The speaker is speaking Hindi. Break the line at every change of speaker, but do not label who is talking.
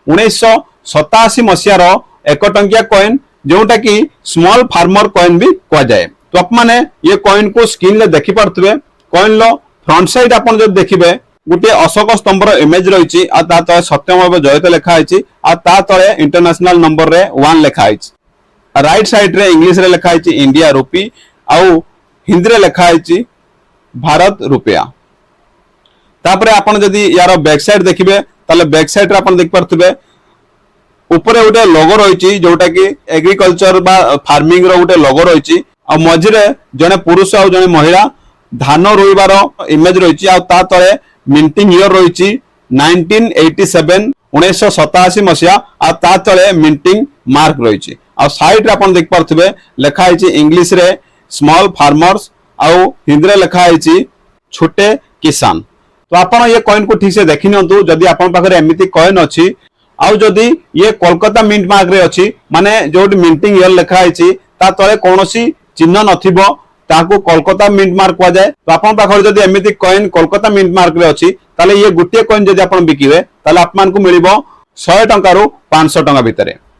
1987 मसीहार 1 टंकिया कॉइन जोटा कि स्मॉल फार्मर कॉइन भी कह जाए। तो आपने ये कॉइन को स्क्रीन में देखि पारथुबे। कॉइन लो फ्रंट साइड आपन जो देखिबे गोटे अशोक स्तंभर इमेज रही तले सत्यम जयत लिखाई तले इंटरनेशनल नंबर रे 1 लिखाई। राइट साइड रे इंग्लिश रे लिखाई इंडिया रुपी आउ हिंदी रे लिखाई भारत रुपया। तापरे आपन जदि यार बैक साइड देखिबे तले बैक साइड रे आपन देख पारथुबे ऊपर गोटे लोगो रही जोटा कि एग्रीकल्चर बा फार्मिंग रो गोटे लोगो रही आ मझिरे जने पुरुष आ जने महिला धान रोइबार इमेज रही आ ता तले मिंटिंग ईयर रही 1987 1987 मसीहा आ ता तले मिंटिंग मार्क रही आ साइड रे आपन देख पारथुबे लिखाई इंग्लिश रे स्मॉल फार्मर्स आउ हिंदी रे लिखाई छोटे किसान। तो आपन ये कॉइन को ठीक से देखि नियंतु जदि आपन पाखरे एमिति कॉइन अछि आउ जदि ये कोलकाता मिंट मार्क रे अछि माने जोट मिंटिंग ईयर लिखाई ता तले कोनोसी चिन्ह नथिबो ताको कोलकाता मिंट मार्क कह जाए। तो आपन पाखरे जदि एमिति कॉइन कोलकाता मिंट मार्क रे अछि ताले ये गुटिए कॉइन जदि आपन बिकिबे ताले आपमान को मिलिबो 100 टंका रु 500 टंका भितरे।